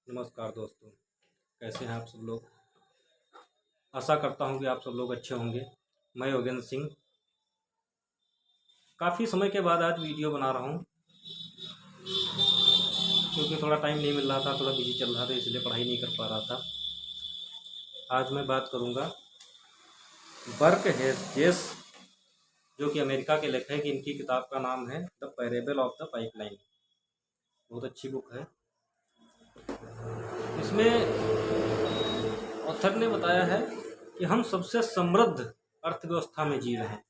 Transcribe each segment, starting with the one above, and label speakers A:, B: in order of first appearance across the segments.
A: नमस्कार दोस्तों, कैसे हैं आप सब लोग। आशा करता हूं कि आप सब लोग अच्छे होंगे। मैं योगेंद्र सिंह काफ़ी समय के बाद आज वीडियो बना रहा हूं, क्योंकि थोड़ा टाइम नहीं मिल रहा था, थोड़ा बिजी चल रहा था, इसलिए पढ़ाई नहीं कर पा रहा था। आज मैं बात करूंगा बर्क हेजेस, जो कि अमेरिका के लेखक हैं। इनकी किताब का नाम है the parable of the pipeline. बहुत अच्छी बुक है। इसमें ऑथर ने बताया है कि हम सबसे समृद्ध अर्थव्यवस्था में जी रहे हैं,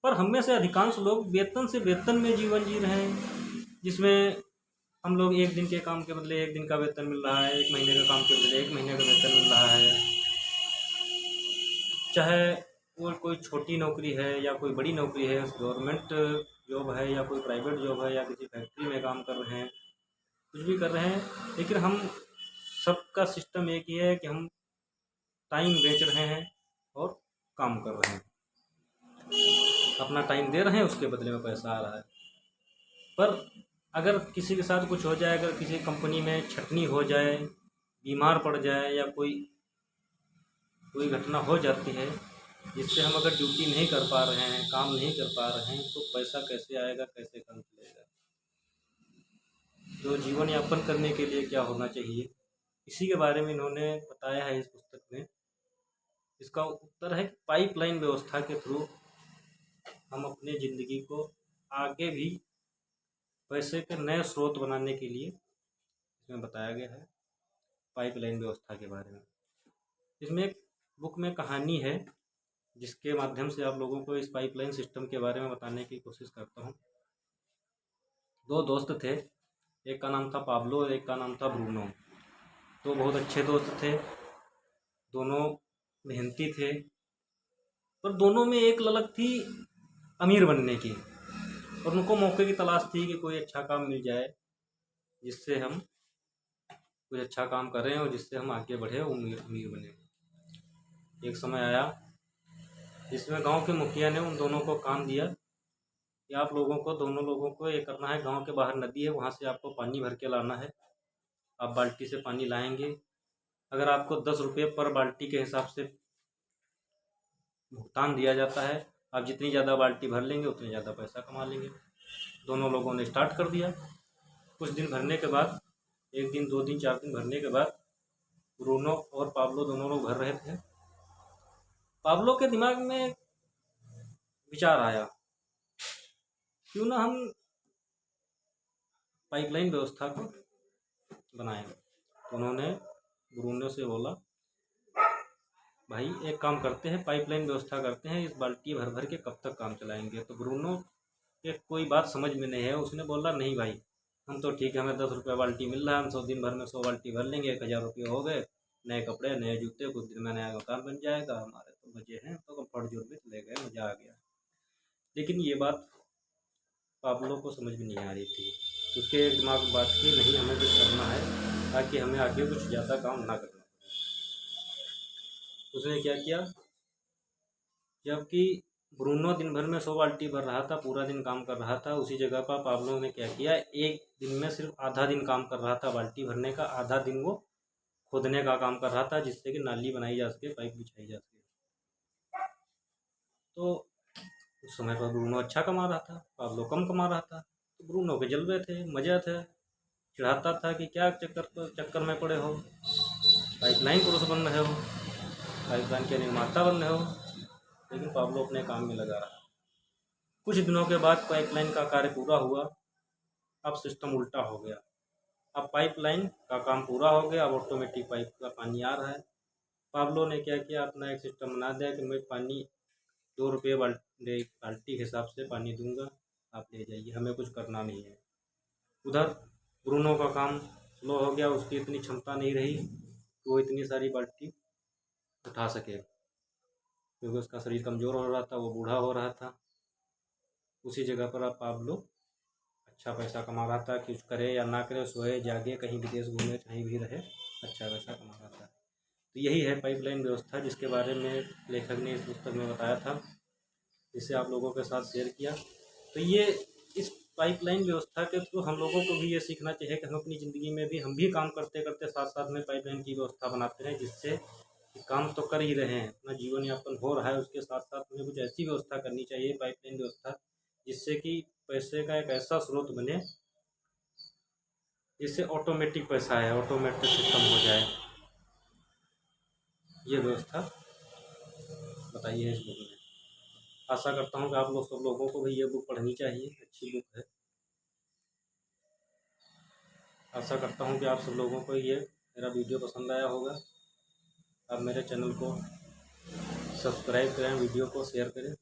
A: पर हम में से अधिकांश लोग वेतन से वेतन में जीवन जी रहे हैं, जिसमें हम लोग एक दिन के काम के बदले एक दिन का वेतन मिल रहा है, एक महीने का काम के बदले एक महीने का वेतन मिल रहा है। चाहे वो कोई छोटी नौकरी है या कोई बड़ी नौकरी है, गवर्नमेंट जॉब है या कोई प्राइवेट जॉब है या किसी फैक्ट्री में काम कर रहे हैं, कुछ भी कर रहे हैं, लेकिन हम सबका सिस्टम एक ही है कि हम टाइम बेच रहे हैं और काम कर रहे हैं। अपना टाइम दे रहे हैं, उसके बदले में पैसा आ रहा है। पर अगर किसी के साथ कुछ हो जाए, अगर किसी कंपनी में छटनी हो जाए, बीमार पड़ जाए या कोई कोई घटना हो जाती है जिससे हम अगर ड्यूटी नहीं कर पा रहे हैं, काम नहीं कर पा रहे हैं, तो पैसा कैसे आएगा, कैसे काम चलेगा। तो जीवन यापन करने के लिए क्या होना चाहिए, इसी के बारे में इन्होंने बताया है इस पुस्तक में। इसका उत्तर है कि पाइपलाइन व्यवस्था के थ्रू हम अपने ज़िंदगी को आगे भी पैसे के नए स्रोत बनाने के लिए इसमें बताया गया है, पाइपलाइन व्यवस्था के बारे में। इसमें एक बुक में कहानी है, जिसके माध्यम से आप लोगों को इस पाइपलाइन सिस्टम के बारे में बताने की कोशिश करता हूँ। दो दोस्त थे, एक का नाम था पाब्लो और एक का नाम था ब्रूनो। तो बहुत अच्छे दोस्त थे, दोनों मेहनती थे, पर दोनों में एक ललक थी अमीर बनने की, और उनको मौके की तलाश थी कि कोई अच्छा काम मिल जाए जिससे हम कुछ अच्छा काम करें और जिससे हम आगे बढ़े और अमीर अमीर बने। एक समय आया जिसमें गांव के मुखिया ने उन दोनों को काम दिया कि आप लोगों को, दोनों लोगों को ये करना है, गांव के बाहर नदी है, वहां से आपको पानी भर के लाना है। आप बाल्टी से पानी लाएंगे, अगर आपको 10 रुपये पर बाल्टी के हिसाब से भुगतान दिया जाता है, आप जितनी ज़्यादा बाल्टी भर लेंगे उतनी ज़्यादा पैसा कमा लेंगे। दोनों लोगों ने स्टार्ट कर दिया। कुछ दिन भरने के बाद, एक दिन, 2 दिन, 4 दिन भरने के बाद, ब्रूनो और पाब्लो दोनों लोग भर रहे थे। पाब्लो के दिमाग में विचार आया, क्यों ना हम पाइपलाइन व्यवस्था को बनाएं। तो उन्होंने ब्रूनो से बोला, भाई एक काम करते हैं, पाइपलाइन व्यवस्था करते हैं, इस बाल्टी भर भर के कब तक काम चलाएंगे। तो ब्रूनो के कोई बात समझ में नहीं है, उसने बोला, नहीं भाई, हम तो ठीक है, हमें 10 रुपये बाल्टी मिल रहा है, हम 100 दिन भर में 100 बाल्टी भर लेंगे, 1000 रुपये हो गए, नए कपड़े, नए जूते, कुछ दिन में नया मकान बन जाएगा, हमारे तो मजे हैं, तो कंफर्ट जोन में चले गए, मज़ा आ गया। लेकिन ये बात पाब्लो को समझ में नहीं आ रही थी। उसके दिमाग में बात की, नहीं, हमें कुछ करना है ताकि हमें आगे कुछ ज़्यादा काम ना करना पड़े। उसने क्या किया, जबकि ब्रूनो दिन भर में 100 बाल्टी भर रहा था, पूरा दिन काम कर रहा था, उसी जगह पर पाब्लो ने क्या किया, एक दिन में सिर्फ आधा दिन काम कर रहा था बाल्टी भरने का, आधा दिन वो खोदने का काम कर रहा था, जिससे कि नाली बनाई जा सके, पाइप बिछाई जा सके। तो उस समय पर ब्रूनो अच्छा कमा रहा था, पाब्लो कम कमा रहा था। तो ब्रूनो के जलवे थे, मज़े थे, चिढ़ाता था कि क्या चक्कर में पड़े हो, पाइपलाइन पुरुष बन रहे हो, पाइपलाइन के निर्माता बन रहे हो। लेकिन पाब्लो अपने काम में लगा रहा। कुछ दिनों के बाद पाइपलाइन का कार्य पूरा हुआ। अब सिस्टम उल्टा हो गया, अब पाइपलाइन का काम पूरा हो गया, अब ऑटोमेटिक पाइप का पानी आ रहा है। पाब्लो ने क्या किया, अपना एक सिस्टम बना दिया कि मैं पानी 2 रुपये बाल्टी के हिसाब से पानी दूंगा, आप ले जाइए, हमें कुछ करना नहीं है। उधर ब्रूनो का काम स्लो हो गया, उसकी इतनी क्षमता नहीं रही कि वो इतनी सारी बाल्टी उठा सके, क्योंकि उसका शरीर कमज़ोर हो रहा था, वो बूढ़ा हो रहा था। उसी जगह पर अब पाब्लो अच्छा पैसा कमा रहा था, कुछ करे या ना करे, सोए जागे, कहीं विदेश घूमे, कहीं भी रहे, अच्छा पैसा कमा रहा था। तो यही है पाइपलाइन व्यवस्था, जिसके बारे में लेखक ने इस पुस्तक में बताया था, जिसे आप लोगों के साथ शेयर किया। तो ये इस पाइपलाइन व्यवस्था के थ्रू हम लोगों को भी ये सीखना चाहिए कि हम अपनी ज़िंदगी में भी हम भी काम करते करते साथ साथ में पाइपलाइन की व्यवस्था बनाते रहें, जिससे कि काम तो कर ही रहे हैं, अपना जीवन यापन हो रहा है, उसके साथ साथ हमें कुछ ऐसी व्यवस्था करनी चाहिए पाइपलाइन व्यवस्था, जिससे कि पैसे का एक ऐसा स्रोत बने जिससे ऑटोमेटिक पैसा है, ऑटोमेटिक सिस्टम हो जाए। ये व्यवस्था बताइए है इस बुक में। आशा करता हूँ कि आप लोग सब लोगों को भी ये बुक पढ़नी चाहिए, अच्छी बुक है। आशा करता हूँ कि आप सब लोगों को ये मेरा वीडियो पसंद आया होगा। आप मेरे चैनल को सब्सक्राइब करें, वीडियो को शेयर करें।